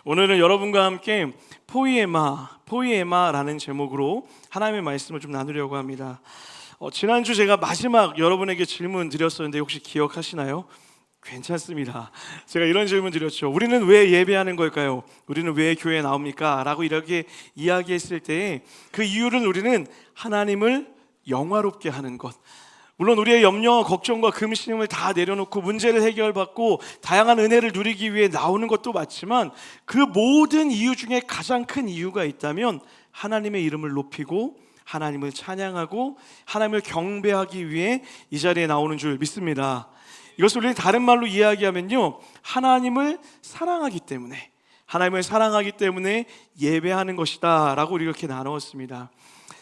오늘은 여러분과 함께 포이에마라는 제목으로 하나님의 말씀을 좀 나누려고 합니다. 지난주 제가 마지막 여러분에게 질문 드렸었는데 혹시 기억하시나요? 괜찮습니다. 제가 이런 질문 드렸죠. 우리는 왜 예배하는 걸까요? 우리는 왜 교회에 나옵니까? 라고 이렇게 이야기했을 때 그 이유는 우리는 하나님을 영화롭게 하는 것, 물론 우리의 염려와 걱정과 근심을 다 내려놓고 문제를 해결받고 다양한 은혜를 누리기 위해 나오는 것도 맞지만 그 모든 이유 중에 가장 큰 이유가 있다면 하나님의 이름을 높이고 하나님을 찬양하고 하나님을 경배하기 위해 이 자리에 나오는 줄 믿습니다. 이것을 우리는 다른 말로 이야기하면요, 하나님을 사랑하기 때문에 예배하는 것이다 라고 이렇게 나누었습니다.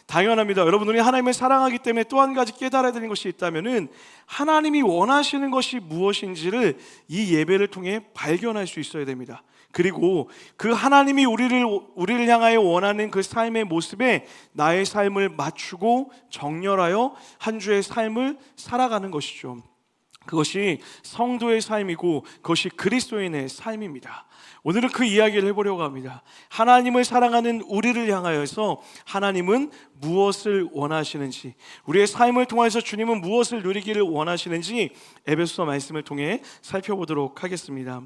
당연합니다. 여러분, 우리 하나님을 사랑하기 때문에 또 한 가지 깨달아야 되는 것이 있다면은 하나님이 원하시는 것이 무엇인지를 이 예배를 통해 발견할 수 있어야 됩니다. 그리고 그 하나님이 우리를 향하여 원하는 그 삶의 모습에 나의 삶을 맞추고 정렬하여 한 주의 삶을 살아가는 것이죠. 그것이 성도의 삶이고 그것이 그리스도인의 삶입니다. 오늘은 그 이야기를 해보려고 합니다. 하나님을 사랑하는 우리를 향하여서 하나님은 무엇을 원하시는지, 우리의 삶을 통해서 주님은 무엇을 누리기를 원하시는지 에베소서 말씀을 통해 살펴보도록 하겠습니다.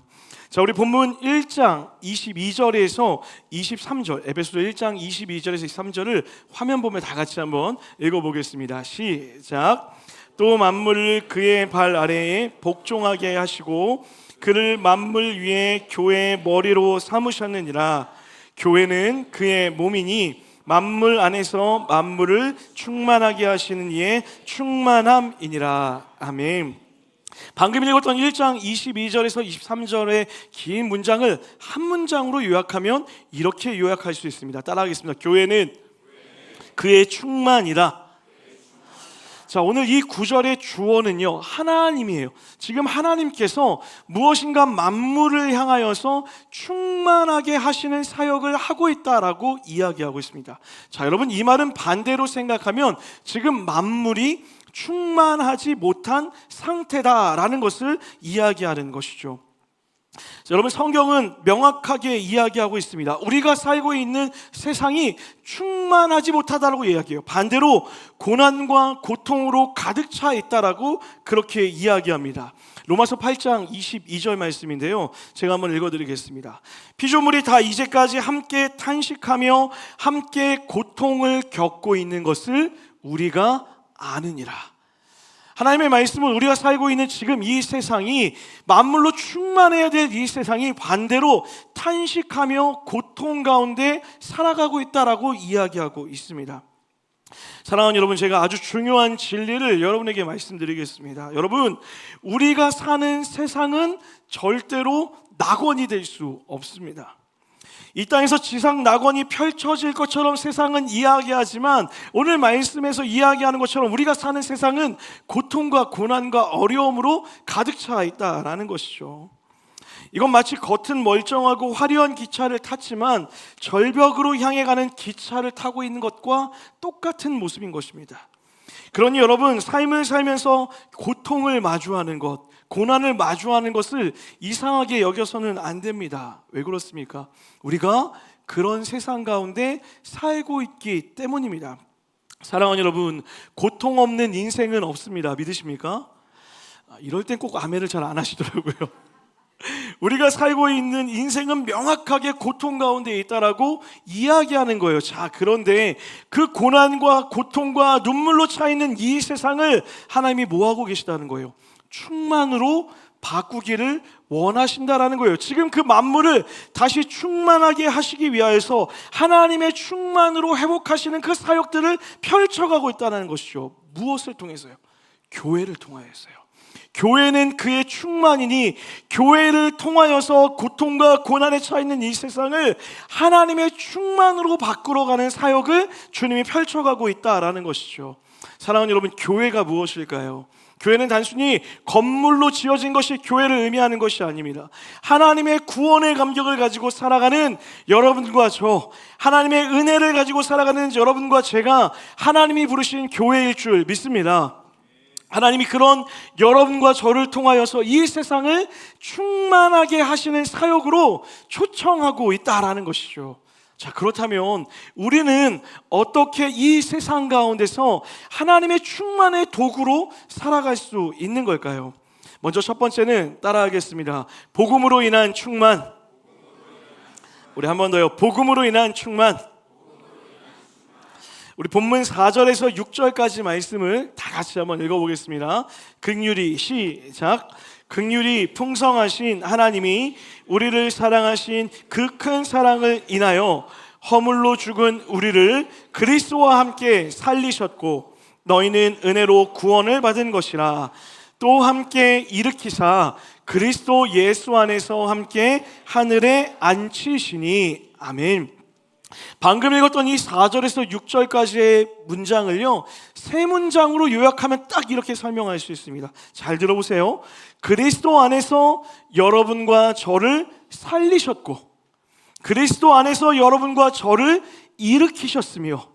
자, 우리 본문 1장 22절에서 23절, 에베소서 1장 22절에서 23절을 화면 보면 다 같이 한번 읽어보겠습니다. 시작. 또 만물을 그의 발 아래에 복종하게 하시고 그를 만물 위에 교회의 머리로 삼으셨느니라. 교회는 그의 몸이니 만물 안에서 만물을 충만하게 하시는 이의 충만함이니라. 아멘. 방금 읽었던 1장 22절에서 23절의 긴 문장을 한 문장으로 요약하면 이렇게 요약할 수 있습니다. 따라하겠습니다. 교회는 그의 충만이라. 자, 오늘 이 구절의 주어는요, 하나님이에요. 지금 하나님께서 무엇인가 만물을 향하여서 충만하게 하시는 사역을 하고 있다라고 이야기하고 있습니다. 자, 여러분, 이 말은 반대로 생각하면 지금 만물이 충만하지 못한 상태다라는 것을 이야기하는 것이죠. 자, 여러분, 성경은 명확하게 이야기하고 있습니다. 우리가 살고 있는 세상이 충만하지 못하다라고 이야기해요. 반대로 고난과 고통으로 가득 차 있다라고 그렇게 이야기합니다. 로마서 8장 22절 말씀인데요, 제가 한번 읽어드리겠습니다. 피조물이 다 이제까지 함께 탄식하며 함께 고통을 겪고 있는 것을 우리가 아느니라. 하나님의 말씀은 우리가 살고 있는 지금 이 세상이, 만물로 충만해야 될 이 세상이 반대로 탄식하며 고통 가운데 살아가고 있다라고 이야기하고 있습니다. 사랑하는 여러분, 제가 아주 중요한 진리를 여러분에게 말씀드리겠습니다. 여러분, 우리가 사는 세상은 절대로 낙원이 될 수 없습니다. 이 땅에서 지상 낙원이 펼쳐질 것처럼 세상은 이야기하지만 오늘 말씀에서 이야기하는 것처럼 우리가 사는 세상은 고통과 고난과 어려움으로 가득 차 있다라는 것이죠. 이건 마치 겉은 멀쩡하고 화려한 기차를 탔지만 절벽으로 향해 가는 기차를 타고 있는 것과 똑같은 모습인 것입니다. 그러니 여러분, 삶을 살면서 고통을 마주하는 것, 고난을 마주하는 것을 이상하게 여겨서는 안 됩니다. 왜 그렇습니까? 우리가 그런 세상 가운데 살고 있기 때문입니다. 사랑하는 여러분, 고통 없는 인생은 없습니다. 믿으십니까? 이럴 땐 꼭 아멘을 잘 안 하시더라고요. 우리가 살고 있는 인생은 명확하게 고통 가운데 있다라고 이야기하는 거예요. 자, 그런데 그 고난과 고통과 눈물로 차 있는 이 세상을 하나님이 뭐하고 계시다는 거예요? 충만으로 바꾸기를 원하신다라는 거예요. 지금 그 만물을 다시 충만하게 하시기 위하여서 하나님의 충만으로 회복하시는 그 사역들을 펼쳐가고 있다는 것이죠. 무엇을 통해서요? 교회를 통하여서요. 교회는 그의 충만이니 교회를 통하여서 고통과 고난에 차 있는 이 세상을 하나님의 충만으로 바꾸어가는 사역을 주님이 펼쳐가고 있다라는 것이죠. 사랑하는 여러분, 교회가 무엇일까요? 교회는 단순히 건물로 지어진 것이 교회를 의미하는 것이 아닙니다. 하나님의 구원의 감격을 가지고 살아가는 여러분과 저, 하나님의 은혜를 가지고 살아가는 여러분과 제가 하나님이 부르신 교회일 줄 믿습니다. 하나님이 그런 여러분과 저를 통하여서 이 세상을 충만하게 하시는 사역으로 초청하고 있다라는 것이죠. 자, 그렇다면 우리는 어떻게 이 세상 가운데서 하나님의 충만의 도구로 살아갈 수 있는 걸까요? 먼저 첫 번째는 따라하겠습니다. 복음으로 인한 충만. 우리 한 번 더요. 복음으로 인한 충만. 우리 본문 4절에서 6절까지 말씀을 다 같이 한번 읽어보겠습니다. 긍휼히 시작. 긍휼히 풍성하신 하나님이 우리를 사랑하신 그 큰 사랑을 인하여 허물로 죽은 우리를 그리스도와 함께 살리셨고 너희는 은혜로 구원을 받은 것이라. 또 함께 일으키사 그리스도 예수 안에서 함께 하늘에 앉히시니. 아멘. 방금 읽었던 이 4절에서 6절까지의 문장을요, 세 문장으로 요약하면 딱 이렇게 설명할 수 있습니다. 잘 들어보세요. 그리스도 안에서 여러분과 저를 살리셨고, 그리스도 안에서 여러분과 저를 일으키셨으며,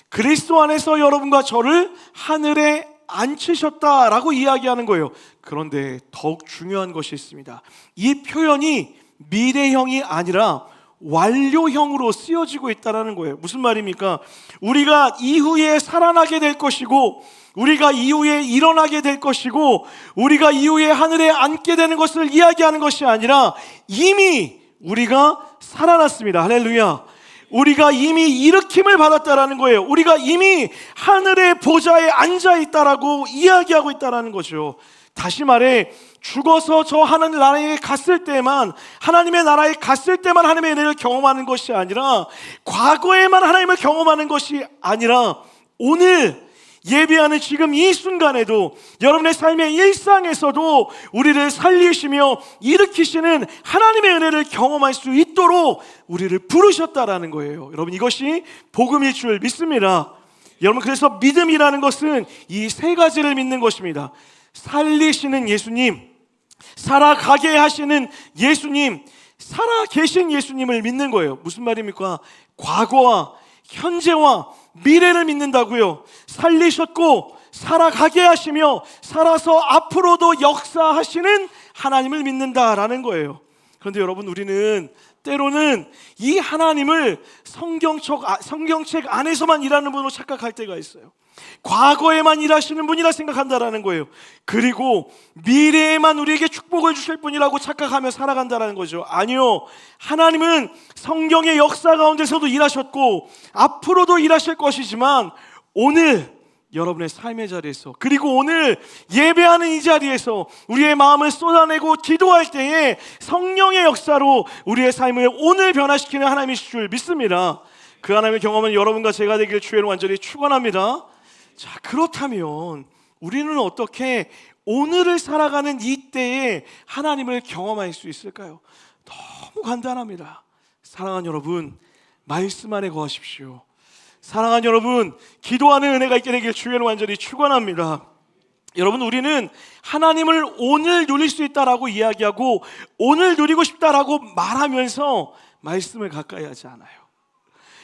그리스도 안에서 여러분과 저를 하늘에 앉히셨다라고 이야기하는 거예요. 그런데 더욱 중요한 것이 있습니다. 이 표현이 미래형이 아니라 완료형으로 쓰여지고 있다는 거예요. 무슨 말입니까? 우리가 이후에 살아나게 될 것이고, 우리가 이후에 일어나게 될 것이고, 우리가 이후에 하늘에 앉게 되는 것을 이야기하는 것이 아니라 이미 우리가 살아났습니다. 할렐루야. 우리가 이미 일으킴을 받았다라는 거예요. 우리가 이미 하늘의 보좌에 앉아 있다라고 이야기하고 있다라는 거죠. 다시 말해, 죽어서 저 하나님 나라에 갔을 때만, 하나님의 나라에 갔을 때만 하나님의 은혜를 경험하는 것이 아니라, 과거에만 하나님을 경험하는 것이 아니라, 오늘 예배하는 지금 이 순간에도 여러분의 삶의 일상에서도 우리를 살리시며 일으키시는 하나님의 은혜를 경험할 수 있도록 우리를 부르셨다라는 거예요. 여러분, 이것이 복음일 줄 믿습니다. 여러분, 그래서 믿음이라는 것은 이 세 가지를 믿는 것입니다. 살리시는 예수님, 살아가게 하시는 예수님, 살아계신 예수님을 믿는 거예요. 무슨 말입니까? 과거와 현재와 미래를 믿는다고요. 살리셨고 살아가게 하시며 살아서 앞으로도 역사하시는 하나님을 믿는다라는 거예요. 그런데 여러분, 우리는 때로는 이 하나님을 성경책 안에서만 일하는 분으로 착각할 때가 있어요. 과거에만 일하시는 분이라 생각한다라는 거예요. 그리고 미래에만 우리에게 축복을 주실 분이라고 착각하며 살아간다라는 거죠. 아니요, 하나님은 성경의 역사 가운데서도 일하셨고 앞으로도 일하실 것이지만, 오늘 여러분의 삶의 자리에서, 그리고 오늘 예배하는 이 자리에서 우리의 마음을 쏟아내고 기도할 때에 성령의 역사로 우리의 삶을 오늘 변화시키는 하나님이실 줄 믿습니다. 그 하나님의 경험은 여러분과 제가 되길 주의로 완전히 축원합니다. 자, 그렇다면 우리는 어떻게 오늘을 살아가는 이때에 하나님을 경험할 수 있을까요? 너무 간단합니다. 사랑하는 여러분, 말씀 안에 거하십시오. 사랑하는 여러분, 기도하는 은혜가 있게 되길 주의로 완전히 축원합니다. 여러분, 우리는 하나님을 오늘 누릴 수 있다라고 이야기하고 오늘 누리고 싶다라고 말하면서 말씀을 가까이 하지 않아요.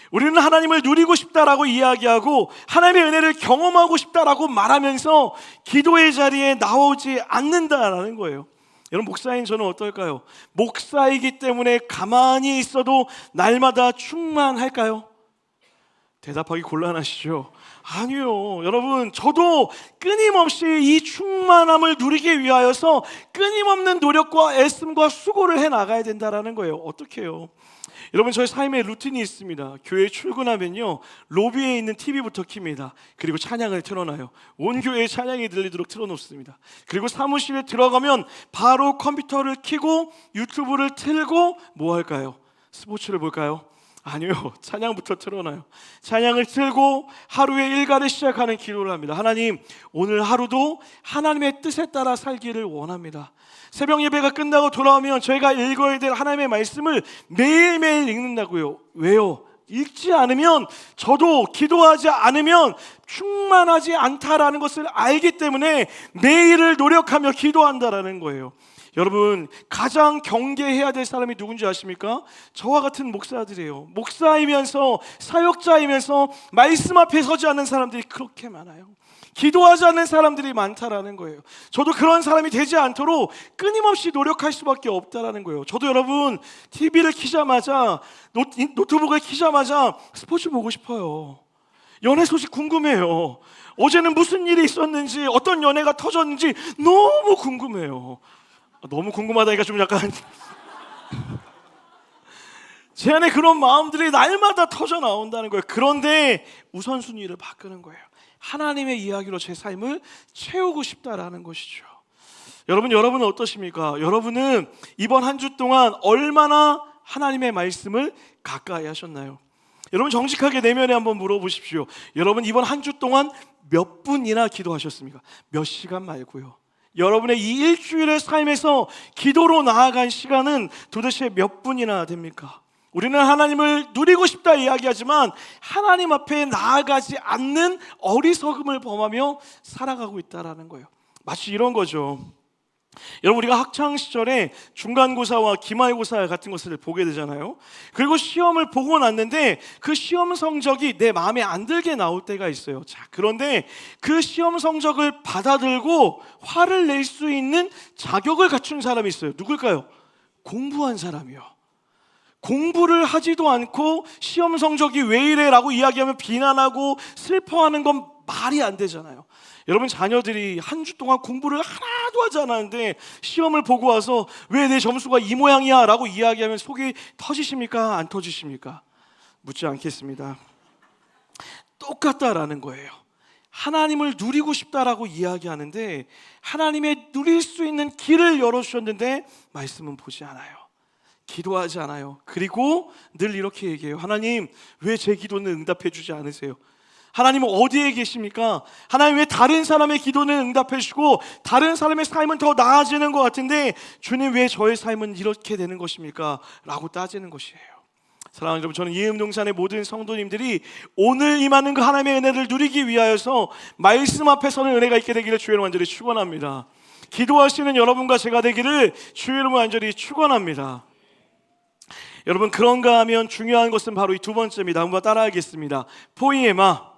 우리는 하나님을 누리고 싶다라고 이야기하고 하나님의 은혜를 경험하고 싶다라고 말하면서 기도의 자리에 나오지 않는다라는 거예요. 여러분, 목사인 저는 어떨까요? 목사이기 때문에 가만히 있어도 날마다 충만할까요? 대답하기 곤란하시죠? 아니요. 여러분, 저도 끊임없이 이 충만함을 누리기 위하여서 끊임없는 노력과 애씀과 수고를 해나가야 된다는 거예요. 어떻게 해요? 여러분, 저희 삶에 루틴이 있습니다. 교회에 출근하면요, 로비에 있는 TV부터 킵니다. 그리고 찬양을 틀어놔요. 온 교회에 찬양이 들리도록 틀어놓습니다. 그리고 사무실에 들어가면 바로 컴퓨터를 켜고 유튜브를 틀고 뭐 할까요? 스포츠를 볼까요? 아니요, 찬양부터 틀어놔요. 찬양을 틀고 하루의 일과를 시작하는 기도를 합니다. 하나님, 오늘 하루도 하나님의 뜻에 따라 살기를 원합니다. 새벽 예배가 끝나고 돌아오면 저희가 읽어야 될 하나님의 말씀을 매일매일 읽는다고요. 왜요? 읽지 않으면, 저도 기도하지 않으면 충만하지 않다라는 것을 알기 때문에 매일을 노력하며 기도한다라는 거예요. 여러분, 가장 경계해야 될 사람이 누군지 아십니까? 저와 같은 목사들이에요. 목사이면서 사역자이면서 말씀 앞에 서지 않는 사람들이 그렇게 많아요. 기도하지 않는 사람들이 많다라는 거예요. 저도 그런 사람이 되지 않도록 끊임없이 노력할 수밖에 없다라는 거예요. 저도 여러분 TV를 켜자마자 노트북을 켜자마자 스포츠 보고 싶어요. 연애 소식 궁금해요. 어제는 무슨 일이 있었는지, 어떤 연애가 터졌는지 너무 궁금해요. 너무 궁금하다니까 좀 약간 제 안에 그런 마음들이 날마다 터져 나온다는 거예요. 그런데 우선순위를 바꾸는 거예요. 하나님의 이야기로 제 삶을 채우고 싶다라는 것이죠. 여러분은 어떠십니까? 여러분은 이번 한 주 동안 얼마나 하나님의 말씀을 가까이 하셨나요? 여러분 정직하게 내면에 한번 물어보십시오. 여러분 이번 한 주 동안 몇 분이나 기도하셨습니까? 몇 시간 말고요. 여러분의 이 일주일의 삶에서 기도로 나아간 시간은 도대체 몇 분이나 됩니까? 우리는 하나님을 누리고 싶다 이야기하지만 하나님 앞에 나아가지 않는 어리석음을 범하며 살아가고 있다는 거예요. 마치 이런 거죠. 여러분 우리가 학창시절에 중간고사와 기말고사 같은 것을 보게 되잖아요. 그리고 시험을 보고 났는데 그 시험 성적이 내 마음에 안 들게 나올 때가 있어요. 자, 그런데 그 시험 성적을 받아들고 화를 낼 수 있는 자격을 갖춘 사람이 있어요. 누굴까요? 공부한 사람이요. 공부를 하지도 않고 시험 성적이 왜 이래 라고 이야기하면 비난하고 슬퍼하는 건 말이 안 되잖아요. 여러분 자녀들이 한 주 동안 공부를 하나도 하지 않았는데 시험을 보고 와서 왜 내 점수가 이 모양이야 라고 이야기하면 속이 터지십니까? 안 터지십니까? 묻지 않겠습니다. 똑같다라는 거예요. 하나님을 누리고 싶다라고 이야기하는데 하나님의 누릴 수 있는 길을 열어주셨는데 말씀은 보지 않아요. 기도하지 않아요. 그리고 늘 이렇게 얘기해요. 하나님 왜 제 기도는 응답해 주지 않으세요? 하나님은 어디에 계십니까? 하나님 왜 다른 사람의 기도는 응답해 주시고 다른 사람의 삶은 더 나아지는 것 같은데 주님 왜 저의 삶은 이렇게 되는 것입니까? 라고 따지는 것이에요. 사랑하는 여러분, 저는 이음동산의 모든 성도님들이 오늘 임하는 그 하나님의 은혜를 누리기 위하여서 말씀 앞에서는 은혜가 있게 되기를 주의 이름으로 간절히 축원합니다. 기도하시는 여러분과 제가 되기를 주의 이름으로 간절히 축원합니다. 여러분 그런가 하면 중요한 것은 바로 이 두 번째입니다. 한번 따라하겠습니다. 포이에마.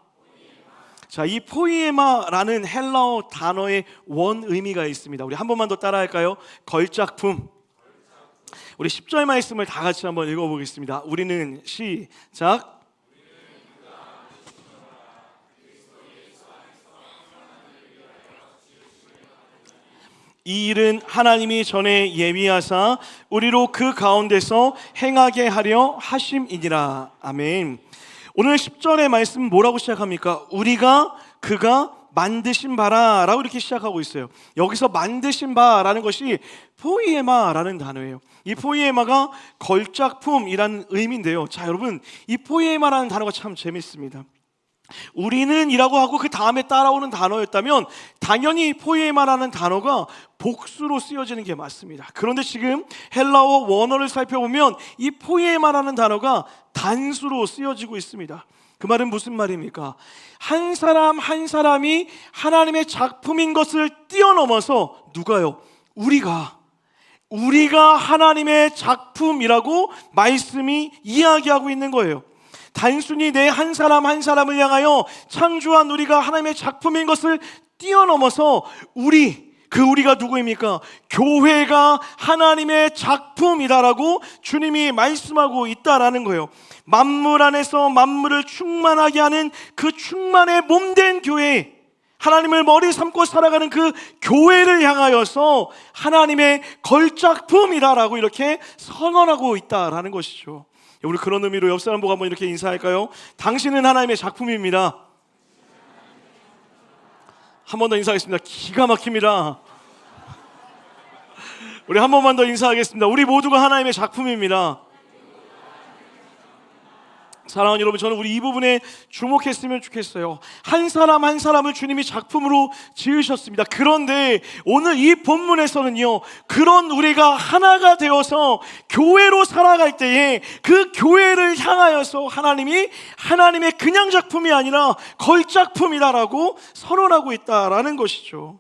자, 이 포이에마라는 헬라어 단어의 원 의미가 있습니다. 우리 한 번만 더 따라할까요? 걸작품. 우리 10절 말씀을 다 같이 한번 읽어보겠습니다. 우리는 시작. 이 일은 하나님이 전에 예비하사 우리로 그 가운데서 행하게 하려 하심이니라. 아멘. 오늘 10절의 말씀 뭐라고 시작합니까? 우리가 그가 만드신 바라 라고 이렇게 시작하고 있어요. 여기서 만드신 바라는 것이 포이에마라는 단어예요. 이 포이에마가 걸작품이라는 의미인데요. 자, 여러분 이 포이에마라는 단어가 참 재밌습니다. 우리는 이라고 하고 그 다음에 따라오는 단어였다면 당연히 포이에마라는 단어가 복수로 쓰여지는 게 맞습니다. 그런데 지금 헬라어 원어를 살펴보면 이 포이에마라는 단어가 단수로 쓰여지고 있습니다. 그 말은 무슨 말입니까? 한 사람 한 사람이 하나님의 작품인 것을 뛰어넘어서 누가요? 우리가 하나님의 작품이라고 말씀이 이야기하고 있는 거예요. 단순히 내 한 사람 한 사람을 향하여 창조한 우리가 하나님의 작품인 것을 뛰어넘어서 그 우리가 누구입니까? 교회가 하나님의 작품이다라고 주님이 말씀하고 있다라는 거예요. 만물 안에서 만물을 충만하게 하는 그 충만의 몸된 교회, 하나님을 머리 삼고 살아가는 그 교회를 향하여서 하나님의 걸작품이다라고 이렇게 선언하고 있다라는 것이죠. 우리 그런 의미로 옆 사람 보고 한번 이렇게 인사할까요? 당신은 하나님의 작품입니다. 한 번 더 인사하겠습니다. 기가 막힙니다. 우리 한 번만 더 인사하겠습니다. 우리 모두가 하나님의 작품입니다. 사랑하는 여러분, 저는 우리 이 부분에 주목했으면 좋겠어요. 한 사람 한 사람을 주님이 작품으로 지으셨습니다. 그런데 오늘 이 본문에서는요, 그런 우리가 하나가 되어서 교회로 살아갈 때에 그 교회를 향하여서 하나님이 하나님의 그냥 작품이 아니라 걸작품이다라고 선언하고 있다라는 것이죠.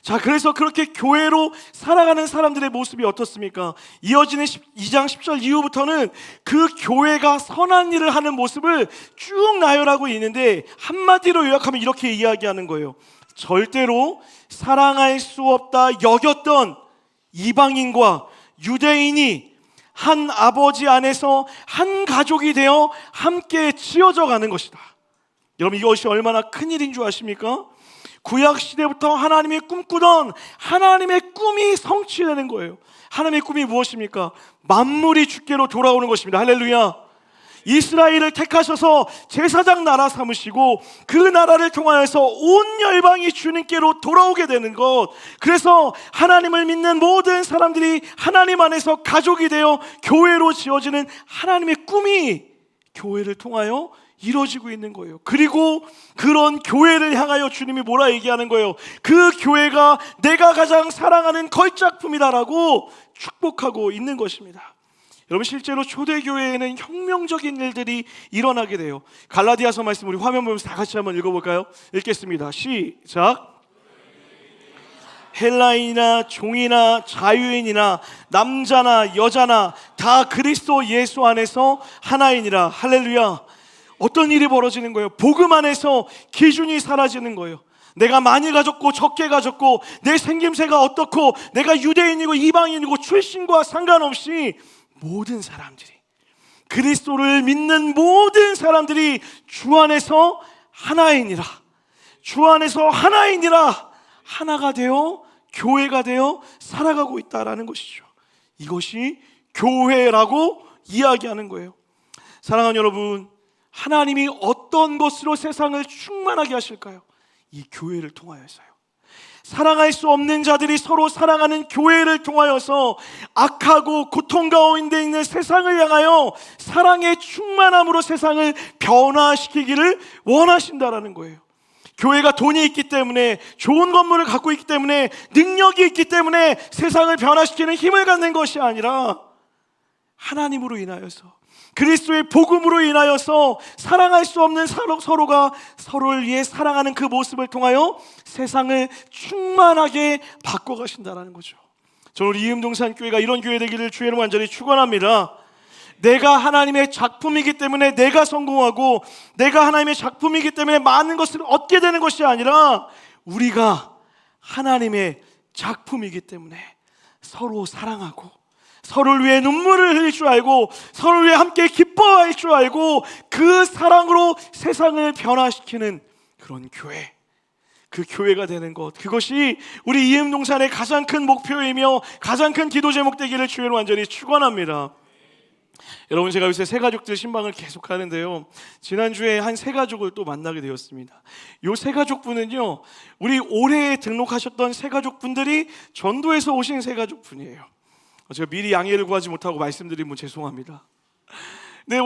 자, 그래서 그렇게 교회로 살아가는 사람들의 모습이 어떻습니까? 이어지는 2장 10절 이후부터는 그 교회가 선한 일을 하는 모습을 쭉 나열하고 있는데 한마디로 요약하면 이렇게 이야기하는 거예요. 절대로 사랑할 수 없다 여겼던 이방인과 유대인이 한 아버지 안에서 한 가족이 되어 함께 지어져 가는 것이다. 여러분, 이것이 얼마나 큰 일인 줄 아십니까? 구약 시대부터 하나님이 꿈꾸던 하나님의 꿈이 성취되는 거예요. 하나님의 꿈이 무엇입니까? 만물이 주께로 돌아오는 것입니다. 할렐루야. 이스라엘을 택하셔서 제사장 나라 삼으시고 그 나라를 통하여서 온 열방이 주님께로 돌아오게 되는 것, 그래서 하나님을 믿는 모든 사람들이 하나님 안에서 가족이 되어 교회로 지어지는 하나님의 꿈이 교회를 통하여 이루어지고 있는 거예요. 그리고 그런 교회를 향하여 주님이 뭐라 얘기하는 거예요? 그 교회가 내가 가장 사랑하는 걸작품이다라고 축복하고 있는 것입니다. 여러분, 실제로 초대교회에는 혁명적인 일들이 일어나게 돼요. 갈라디아서 말씀 우리 화면 보면서 다 같이 한번 읽어볼까요? 읽겠습니다. 시작. 헬라인이나 종이나 자유인이나 남자나 여자나 다 그리스도 예수 안에서 하나이니라. 할렐루야. 어떤 일이 벌어지는 거예요? 복음 안에서 기준이 사라지는 거예요. 내가 많이 가졌고 적게 가졌고 내 생김새가 어떻고 내가 유대인이고 이방인이고 출신과 상관없이 모든 사람들이, 그리스도를 믿는 모든 사람들이 주 안에서 하나이니라, 주 안에서 하나이니라, 하나가 되어 교회가 되어 살아가고 있다라는 것이죠. 이것이 교회라고 이야기하는 거예요. 사랑하는 여러분, 하나님이 어떤 것으로 세상을 충만하게 하실까요? 이 교회를 통하여서요. 사랑할 수 없는 자들이 서로 사랑하는 교회를 통하여서 악하고 고통 가운데 있는 세상을 향하여 사랑의 충만함으로 세상을 변화시키기를 원하신다라는 거예요. 교회가 돈이 있기 때문에, 좋은 건물을 갖고 있기 때문에, 능력이 있기 때문에 세상을 변화시키는 힘을 갖는 것이 아니라 하나님으로 인하여서, 그리스도의 복음으로 인하여서 사랑할 수 없는 서로가 서로를 위해 사랑하는 그 모습을 통하여 세상을 충만하게 바꿔가신다는 거죠. 저는 우리 이음동산교회가 이런 교회 되기를 주의 이름으로 간절히 축원합니다. 내가 하나님의 작품이기 때문에 내가 성공하고, 내가 하나님의 작품이기 때문에 많은 것을 얻게 되는 것이 아니라 우리가 하나님의 작품이기 때문에 서로 사랑하고 서로를 위해 눈물을 흘릴 줄 알고 서로를 위해 함께 기뻐할 줄 알고 그 사랑으로 세상을 변화시키는 그런 교회, 그 교회가 되는 것, 그것이 우리 이음동산의 가장 큰 목표이며 가장 큰 기도 제목 되기를 주의로 완전히 축원합니다. 여러분, 제가 요새 새가족들 신방을 계속 하는데요, 지난주에 한 새가족을 또 만나게 되었습니다. 이 새가족분은요, 우리 올해 등록하셨던 새가족분들이 전도에서 오신 새가족분이에요. 제가 미리 양해를 구하지 못하고 말씀드리면 죄송합니다. 네,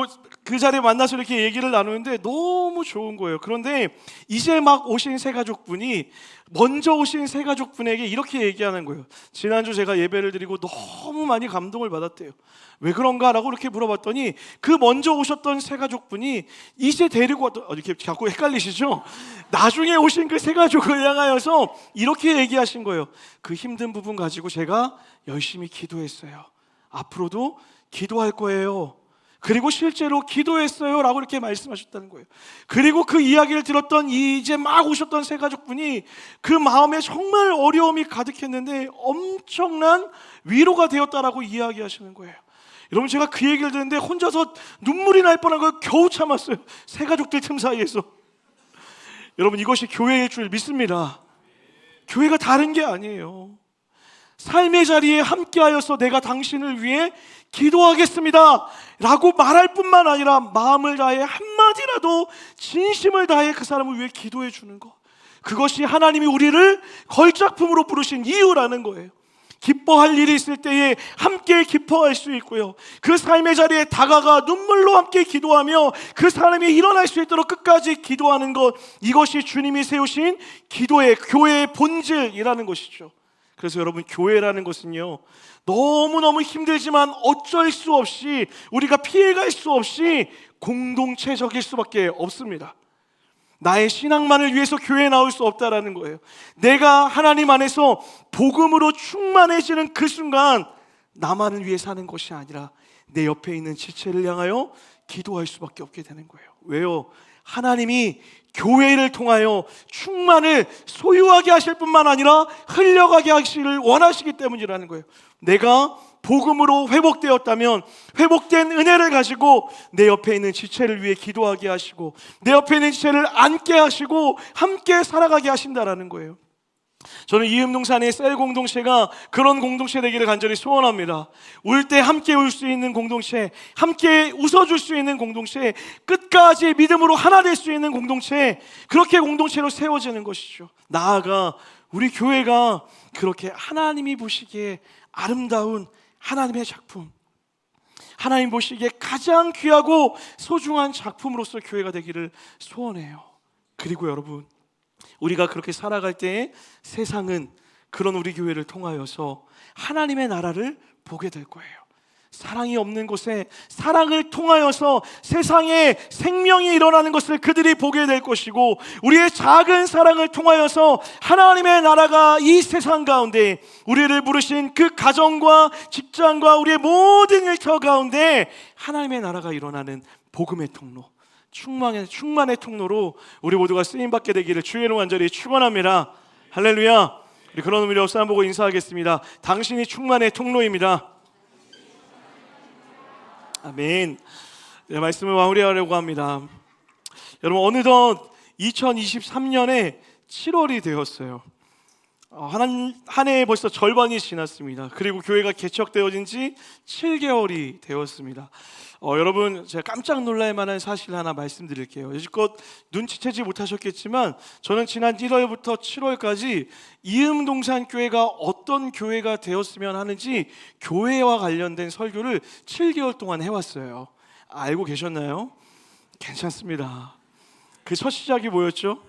그 자리에 만나서 이렇게 얘기를 나누는데 너무 좋은 거예요. 그런데 이제 막 오신 새가족분이, 먼저 오신 새가족분에게 이렇게 얘기하는 거예요. 지난주 제가 예배를 드리고 너무 많이 감동을 받았대요. 왜 그런가? 라고 이렇게 물어봤더니 그 먼저 오셨던 새가족분이 이제 데리고 왔던, 이렇게 자꾸 헷갈리시죠? 나중에 오신 그 새가족을 향하여서 이렇게 얘기하신 거예요. 그 힘든 부분 가지고 제가 열심히 기도했어요. 앞으로도 기도할 거예요. 그리고 실제로 기도했어요 라고 이렇게 말씀하셨다는 거예요. 그리고 그 이야기를 들었던 이제 막 오셨던 새가족분이 그 마음에 정말 어려움이 가득했는데 엄청난 위로가 되었다라고 이야기하시는 거예요. 여러분, 제가 그 얘기를 듣는데 혼자서 눈물이 날 뻔한 걸 겨우 참았어요. 새가족들 틈 사이에서. 여러분, 이것이 교회일 줄 믿습니다. 교회가 다른 게 아니에요. 삶의 자리에 함께하여서 내가 당신을 위해 기도하겠습니다 라고 말할 뿐만 아니라 마음을 다해 한마디라도 진심을 다해 그 사람을 위해 기도해 주는 것, 그것이 하나님이 우리를 걸작품으로 부르신 이유라는 거예요. 기뻐할 일이 있을 때에 함께 기뻐할 수 있고요, 그 삶의 자리에 다가가 눈물로 함께 기도하며 그 사람이 일어날 수 있도록 끝까지 기도하는 것, 이것이 주님이 세우신 기도의, 교회의 본질이라는 것이죠. 그래서 여러분, 교회라는 것은요, 너무너무 힘들지만 어쩔 수 없이, 우리가 피해갈 수 없이 공동체적일 수밖에 없습니다. 나의 신앙만을 위해서 교회에 나올 수 없다라는 거예요. 내가 하나님 안에서 복음으로 충만해지는 그 순간 나만을 위해 사는 것이 아니라 내 옆에 있는 지체를 향하여 기도할 수밖에 없게 되는 거예요. 왜요? 하나님이 교회를 통하여 충만을 소유하게 하실 뿐만 아니라 흘려가게 하시기를 원하시기 때문이라는 거예요. 내가 복음으로 회복되었다면 회복된 은혜를 가지고 내 옆에 있는 지체를 위해 기도하게 하시고 내 옆에 있는 지체를 안게 하시고 함께 살아가게 하신다라는 거예요. 저는 이음동산의 셀 공동체가 그런 공동체 되기를 간절히 소원합니다. 울 때 함께 울 수 있는 공동체, 함께 웃어줄 수 있는 공동체, 끝까지 믿음으로 하나 될 수 있는 공동체, 그렇게 공동체로 세워지는 것이죠. 나아가 우리 교회가 그렇게 하나님이 보시기에 아름다운 하나님의 작품, 하나님 보시기에 가장 귀하고 소중한 작품으로서 교회가 되기를 소원해요. 그리고 여러분, 우리가 그렇게 살아갈 때에 세상은 그런 우리 교회를 통하여서 하나님의 나라를 보게 될 거예요. 사랑이 없는 곳에 사랑을 통하여서 세상에 생명이 일어나는 것을 그들이 보게 될 것이고, 우리의 작은 사랑을 통하여서 하나님의 나라가 이 세상 가운데 우리를 부르신 그 가정과 직장과 우리의 모든 일터 가운데 하나님의 나라가 일어나는 복음의 통로, 충만의 통로로 우리 모두가 쓰임받게 되기를 주의 이름으로 간절히 축원합니다. 할렐루야. 우리 그런 의미로 옆 사람 보고 인사하겠습니다. 당신이 충만의 통로입니다. 아멘. 네, 말씀을 마무리하려고 합니다. 여러분, 어느덧 2023년에 7월이 되었어요. 한 해에 벌써 절반이 지났습니다. 그리고 교회가 개척되어진 지 7개월이 되었습니다. 여러분, 제가 깜짝 놀랄 만한 사실 하나 말씀드릴게요. 여지껏 눈치채지 못하셨겠지만 저는 지난 1월부터 7월까지 이음동산 교회가 어떤 교회가 되었으면 하는지 교회와 관련된 설교를 7개월 동안 해왔어요. 알고 계셨나요? 괜찮습니다. 그 첫 시작이 뭐였죠?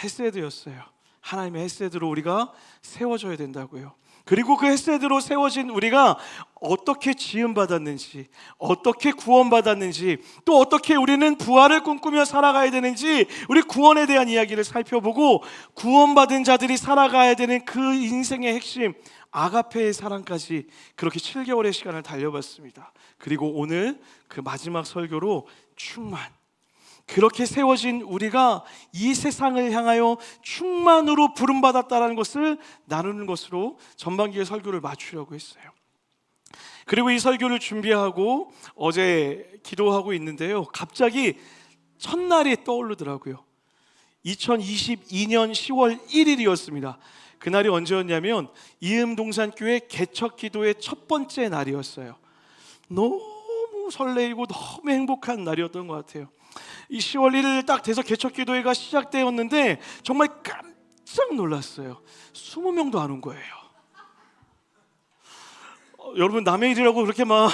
헤세드였어요. 하나님의 헤세드로 우리가 세워져야 된다고요. 그리고 그 헤세드로 세워진 우리가 어떻게 지음받았는지, 어떻게 구원받았는지, 또 어떻게 우리는 부활을 꿈꾸며 살아가야 되는지, 우리 구원에 대한 이야기를 살펴보고 구원받은 자들이 살아가야 되는 그 인생의 핵심 아가페의 사랑까지 그렇게 7개월의 시간을 달려봤습니다. 그리고 오늘 그 마지막 설교로 충만, 그렇게 세워진 우리가 이 세상을 향하여 충만으로 부름받았다는 것을 나누는 것으로 전반기의 설교를 마치려고 했어요. 그리고 이 설교를 준비하고 어제 기도하고 있는데요, 갑자기 첫날이 떠오르더라고요. 2022년 10월 1일이었습니다. 그날이 언제였냐면 이음동산교회 개척 기도의 첫 번째 날이었어요. 너무 설레이고 너무 행복한 날이었던 것 같아요. 이 10월 1일 딱 돼서 개척 기도회가 시작되었는데 정말 깜짝 놀랐어요. 20명도 안 온 거예요. 여러분, 남의 일이라고 그렇게 막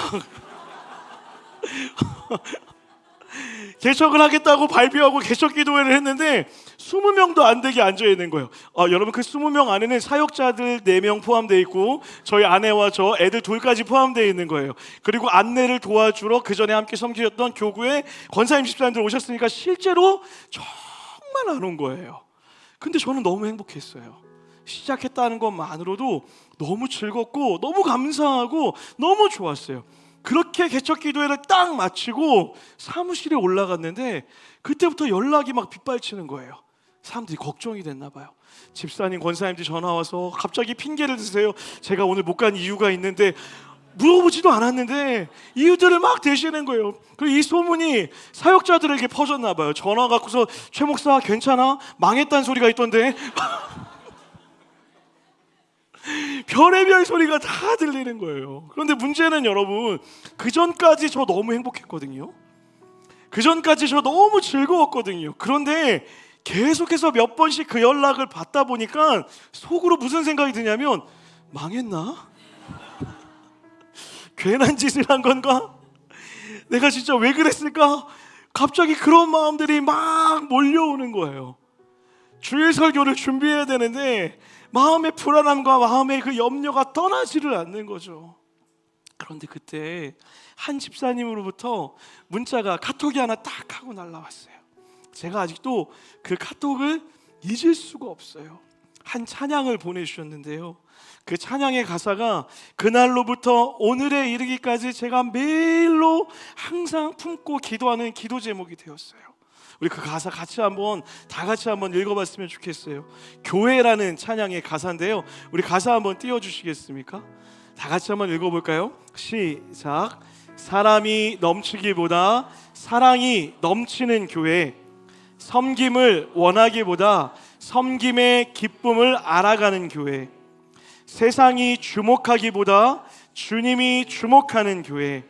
개척을 하겠다고 발표하고 개척 기도회를 했는데 20명도 안 되게 앉아 있는 거예요. 여러분, 그 20명 안에는 사역자들 4명 포함되어 있고 저희 아내와 저 애들 둘까지 포함되어 있는 거예요. 그리고 안내를 도와주러 그 전에 함께 섬기셨던 교구의 권사님 집사님들 오셨으니까 실제로 정말 안 온 거예요. 근데 저는 너무 행복했어요. 시작했다는 것만으로도 너무 즐겁고 너무 감사하고 너무 좋았어요. 그렇게 개척 기도회를 딱 마치고 사무실에 올라갔는데 그때부터 연락이 막 빗발치는 거예요. 사람들이 걱정이 됐나 봐요. 집사님, 권사님들이 전화 와서 갑자기 핑계를 드세요. 제가 오늘 못 간 이유가 있는데, 물어보지도 않았는데 이유들을 막 대시는 거예요. 그리고 이 소문이 사역자들에게 퍼졌나 봐요. 전화 갖고서 최 목사 괜찮아? 망했다는 소리가 있던데. 별의별 소리가 다 들리는 거예요. 그런데 문제는 여러분, 그 전까지 저 너무 행복했거든요. 그 전까지 저 너무 즐거웠거든요. 그런데 계속해서 몇 번씩 그 연락을 받다 보니까 속으로 무슨 생각이 드냐면, 망했나? 괜한 짓을 한 건가? 내가 진짜 왜 그랬을까? 갑자기 그런 마음들이 막 몰려오는 거예요. 주일 설교를 준비해야 되는데 마음의 불안함과 마음의 그 염려가 떠나지를 않는 거죠. 그런데 그때 한 집사님으로부터 문자가, 카톡이 하나 딱 하고 날라왔어요. 제가 아직도 그 카톡을 잊을 수가 없어요. 한 찬양을 보내주셨는데요, 그 찬양의 가사가 그날로부터 오늘에 이르기까지 제가 매일로 항상 품고 기도하는 기도 제목이 되었어요. 우리 그 가사 같이 한번 다 같이 한번 읽어봤으면 좋겠어요. 교회라는 찬양의 가사인데요. 우리 가사 한번 띄워주시겠습니까? 다 같이 한번 읽어볼까요? 시작. 사람이 넘치기보다 사랑이 넘치는 교회, 섬김을 원하기보다 섬김의 기쁨을 알아가는 교회, 세상이 주목하기보다 주님이 주목하는 교회,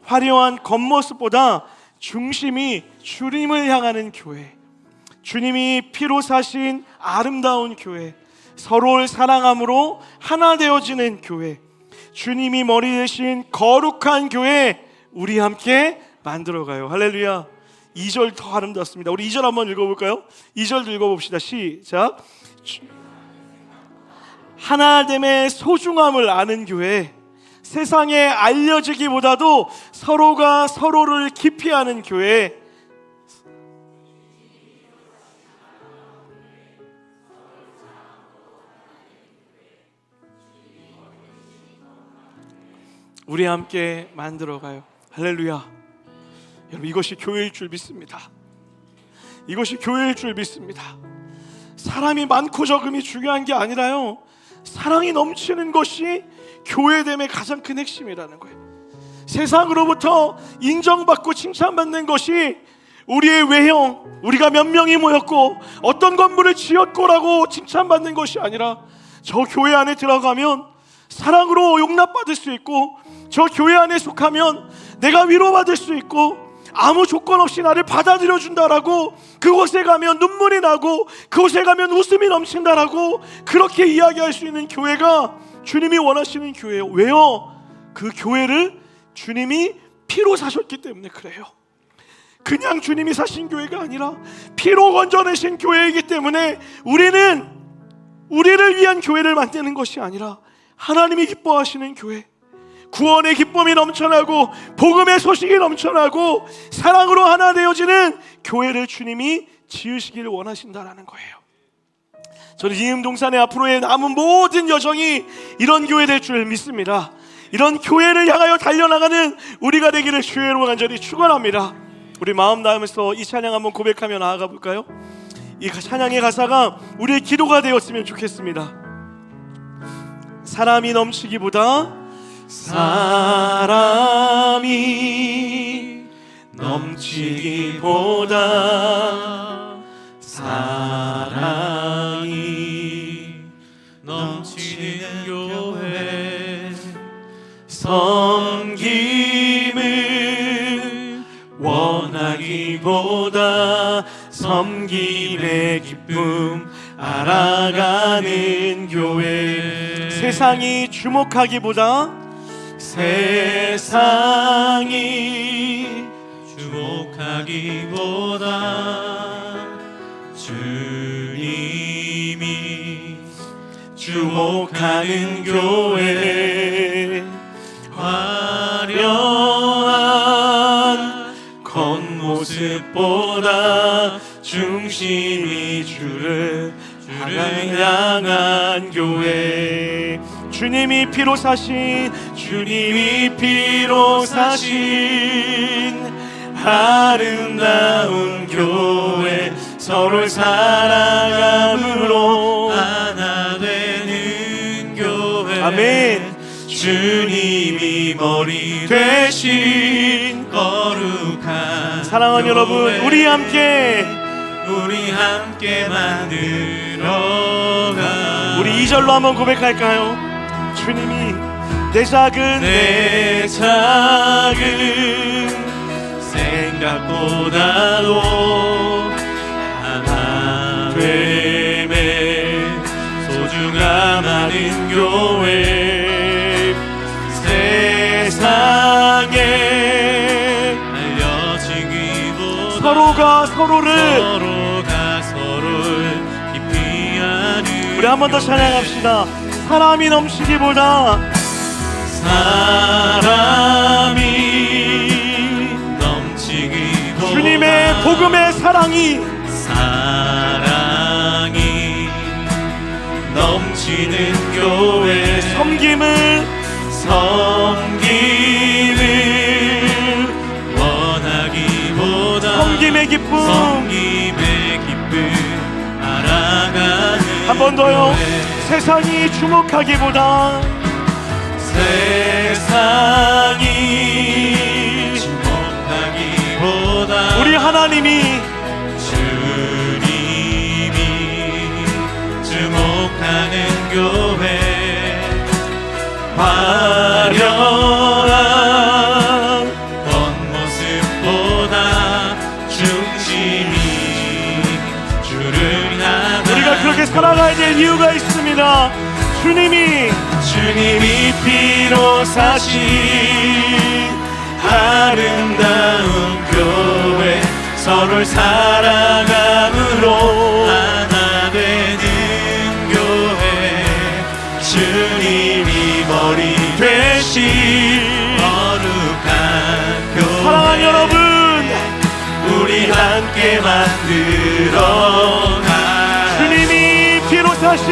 화려한 겉모습보다 중심이 주님을 향하는 교회, 주님이 피로 사신 아름다운 교회, 서로를 사랑함으로 하나 되어지는 교회, 주님이 머리 대신 거룩한 교회, 우리 함께 만들어가요. 할렐루야. 2절 더 아름답습니다. 우리 2절 한번 읽어볼까요? 2절도 읽어봅시다. 시작. 하나됨의 소중함을 아는 교회, 세상에 알려지기보다도 서로가 서로를 깊이 아는 교회, 우리 함께 만들어가요. 할렐루야. 여러분, 이것이 교회일 줄 믿습니다. 이것이 교회일 줄 믿습니다. 사람이 많고 적음이 중요한 게 아니라요, 사랑이 넘치는 것이 교회됨의 가장 큰 핵심이라는 거예요. 세상으로부터 인정받고 칭찬받는 것이 우리의 외형, 우리가 몇 명이 모였고 어떤 건물을 지었고라고 칭찬받는 것이 아니라, 저 교회 안에 들어가면 사랑으로 용납받을 수 있고, 저 교회 안에 속하면 내가 위로받을 수 있고, 아무 조건 없이 나를 받아들여 준다라고, 그곳에 가면 눈물이 나고 그곳에 가면 웃음이 넘친다라고 그렇게 이야기할 수 있는 교회가 주님이 원하시는 교회예요. 왜요? 그 교회를 주님이 피로 사셨기 때문에 그래요. 그냥 주님이 사신 교회가 아니라 피로 건져내신 교회이기 때문에 우리는 우리를 위한 교회를 만드는 것이 아니라 하나님이 기뻐하시는 교회, 구원의 기쁨이 넘쳐나고 복음의 소식이 넘쳐나고 사랑으로 하나 되어지는 교회를 주님이 지으시기를 원하신다라는 거예요. 저는 이음동산의 앞으로의 남은 모든 여정이 이런 교회 될 줄 믿습니다. 이런 교회를 향하여 달려나가는 우리가 되기를 주의 이름으로 간절히 축원합니다. 우리 마음 다하면서 이 찬양 한번 고백하며 나아가 볼까요? 이 찬양의 가사가 우리의 기도가 되었으면 좋겠습니다. 사람이 넘치기보다 사람이 넘치기보다 사랑이 넘치는 교회, 섬김을 원하기보다 섬김의 기쁨 알아가는 교회, 세상이 주목하기보다 세상이 주목하기보다 주님이 주목하는 교회, 화려한 겉모습보다 중심이 주를 향한 교회, 주님이 피로 사신 아름다운 교회, 서로를 사랑함으로 하나 되는 교회, 아멘. 주님이 머리 되신 거룩한 사랑하는 여러분, 우리 함께 만들어가. 우리 2절로 한번 고백할까요? 주님이 내 작은 생각보다도 하나 됨에 소중함 아는 교회, 세상에 알려지기보다 서로가 서로를 깊이 아는. 우리 한 번 더 찬양합시다. 사람이 넘치기보다 주님의 복음의 사랑이 넘치는 교회, 섬김을 원하기보다 섬김의 기쁨 한 번 더요. 세상이 주목하기보다 세상이 주목하기보다 우리 하나님이 주님이 주목하는 교회 화려한 겉모습보다 중심이 주를 향한 우리가 그렇게 살아가야 될 이유가 있습니다. 주님이 피로 사신 아름다운 교회 서로를 사랑함으로 하나 되는 교회 주님이 머리 되신 거룩한 교회 사랑하는 여러분, 우리 함께 만들어 주님이 피로 사신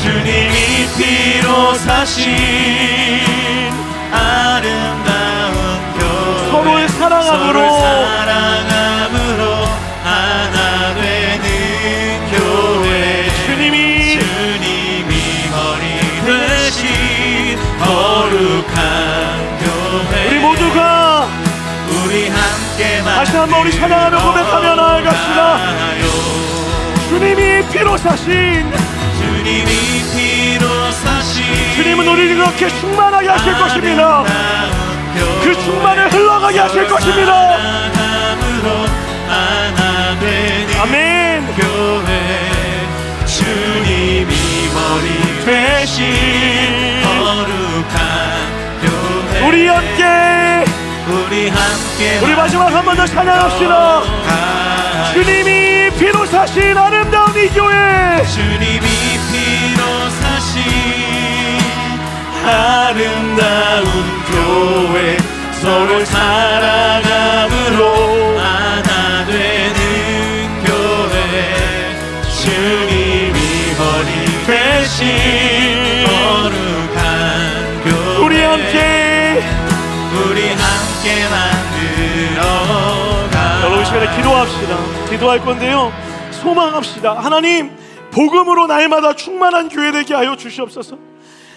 주님이 피로 사신 아름다운 교회 서로의 사랑함으로 하나 되는 교회 주님이 머리 되신 거룩한 교회 우리 모두가 우리 함께 다시 한번 우리 찬양하며 고백하며 나아갑시다. 주님이 피로 사신 주님이 피로 사신 주님은 우리를 그렇게 충만하게 하실 것입니다. 그 충만을 흘러가게 하실 것입니다. 하나 되는 아멘. 교회 주님이 머리 되신 거룩한 교회 우리 함께 우리 마지막 한 번 더 찬양합시다. 주님이 피로 사신 아름다운 이 교회 주님이 피로 사신 아름다운 교회 서로 사랑함으로 하나 되는 교회 주님이 머리 되신 거룩한 교회 우리 함께 만들어가 여러분 이 시간에 기도합시다. 기도할 건데요, 소망합시다. 하나님, 복음으로 날마다 충만한 교회 되게 하여 주시옵소서.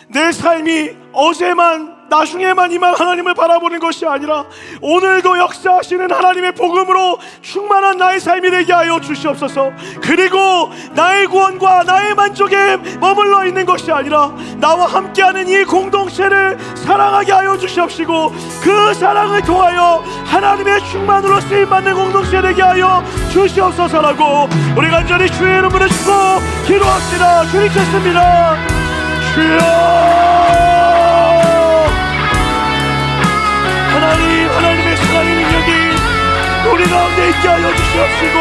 내 삶이 어제만 나중에만 임한 하나님을 바라보는 것이 아니라 오늘도 역사하시는 하나님의 복음으로 충만한 나의 삶이 되게 하여 주시옵소서. 그리고 나의 구원과 나의 만족에 머물러 있는 것이 아니라 나와 함께하는 이 공동체를 사랑하게 하여 주시옵시고 그 사랑을 통하여 하나님의 충만으로 쓰임받는 공동체 되게 하여 주시옵소서라고 우리 간절히 주의 이름으로 주고 기도합시다. 주님 찾습니다. 주여, 하나님의 사랑의 능력이 우리 가운데 있게 하여 주시옵시고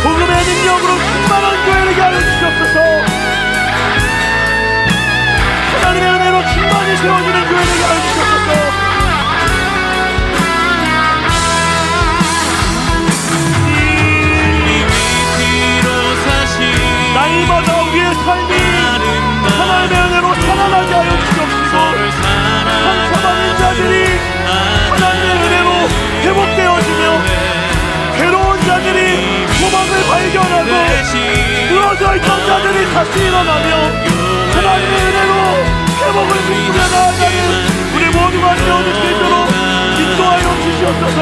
복음의 능력으로 충만한 교회 되게 하여 주시옵소서. 하나님의 은혜로 충만히 세워지는 교회 되게 하여 주시옵소서. 날마다 우리의 삶이 하나님의 은혜로 살아나게 하여 주시옵시고 상처받은 자들이 하나님의 은혜로 회복되어지며 괴로운 자들이 소망을 발견하고 무너져 있던 자들이 다시 일어나며 하나님의 은혜로 회복을 꿈꾸며 나아가는 우리 모두가 되어줄 수 있도록 인도하여 주시옵소서.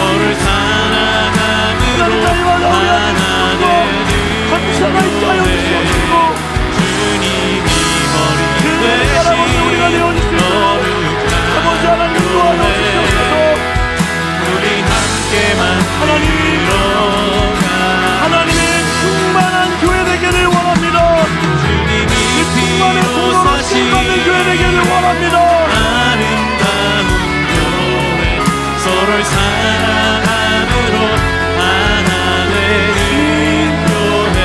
서로를 사랑함으로 하나 되는 주님이 머리 되신 거룩한 우리 함께 만들어가 하나님의 충만한 교회 되기를 원합니다. 주님이 충만의 공로로 충만한 교회 되기를 원합니다. 아름다운 교회 서로를 사랑함으로 하나 되는 교회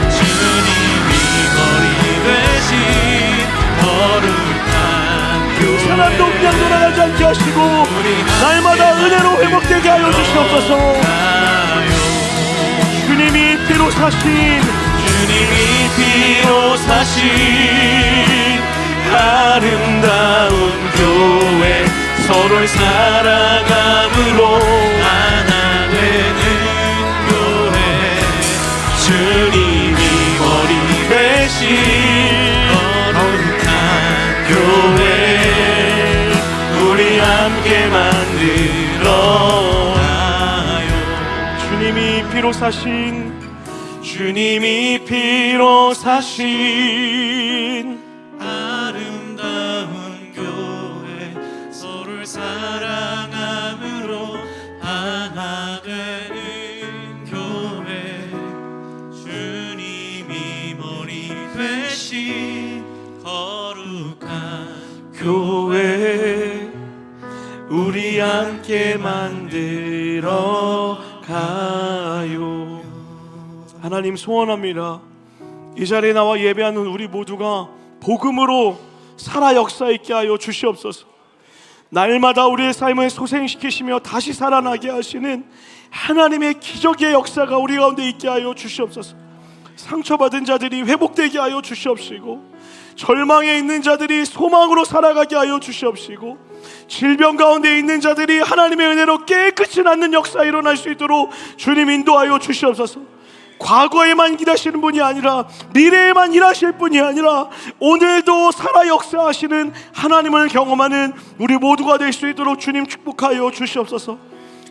주님이 머리 되신 거룩한 교회 사람도 그냥 돌아가지 않게 하시고 날마다 은혜로 회복되게 하여 주시옵소서. 주님이 피로 사신 주님이 피로 사신 아름다운 교회 서로를 사랑함으로 하나 되는 교회 주님이 머리 되신 거룩한 교회 우리 함께 만들어가요. 주님이 피로 사신 아름다운 교회 서로를 사랑함으로 하나 되는 교회 주님이 머리 되신 거룩한 교회 우리 함께 만들어가요. 하나님 소원합니다. 이 자리에 나와 예배하는 우리 모두가 복음으로 살아 역사 있게 하여 주시옵소서. 날마다 우리의 삶을 소생시키시며 다시 살아나게 하시는 하나님의 기적의 역사가 우리 가운데 있게 하여 주시옵소서. 상처받은 자들이 회복되게 하여 주시옵시고, 절망에 있는 자들이 소망으로 살아가게 하여 주시옵시고, 질병 가운데 있는 자들이 하나님의 은혜로 깨끗이 낫는 역사 일어날 수 있도록 주님 인도하여 주시옵소서. 과거에만 일하시는 분이 아니라 미래에만 일하실 분이 아니라 오늘도 살아 역사하시는 하나님을 경험하는 우리 모두가 될 수 있도록 주님 축복하여 주시옵소서.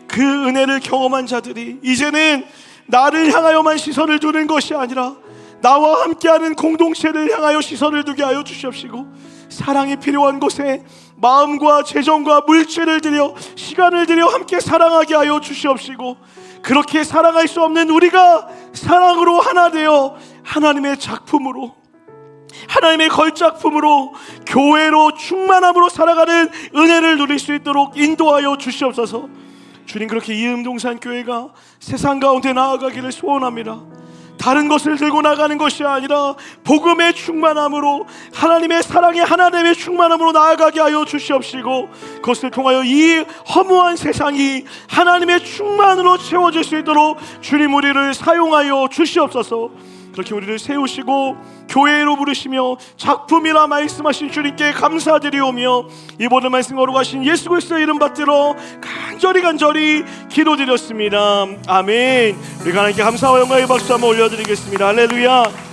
그 은혜를 경험한 자들이 이제는 나를 향하여만 시선을 두는 것이 아니라 나와 함께하는 공동체를 향하여 시선을 두게 하여 주시옵시고, 사랑이 필요한 곳에 마음과 재정과 물질을 들여 시간을 들여 함께 사랑하게 하여 주시옵시고, 그렇게 사랑할 수 없는 우리가 사랑으로 하나 되어 하나님의 작품으로, 하나님의 걸작품으로, 교회로 충만함으로 살아가는 은혜를 누릴 수 있도록 인도하여 주시옵소서. 주님, 그렇게 이음동산 교회가 세상 가운데 나아가기를 소원합니다. 다른 것을 들고 나가는 것이 아니라 복음의 충만함으로, 하나님의 사랑의 하나됨의 충만함으로 나아가게 하여 주시옵시고, 그것을 통하여 이 허무한 세상이 하나님의 충만으로 채워질 수 있도록 주님 우리를 사용하여 주시옵소서. 그렇게 우리를 세우시고 교회로 부르시며 작품이라 말씀하신 주님께 감사드리오며, 이 모든 말씀 거룩하신 예수 그리스도의 이름 받들어 간절히 기도드렸습니다. 아멘. 우리 하나님께 감사와 영광의 박수 한번 올려드리겠습니다. 할렐루야.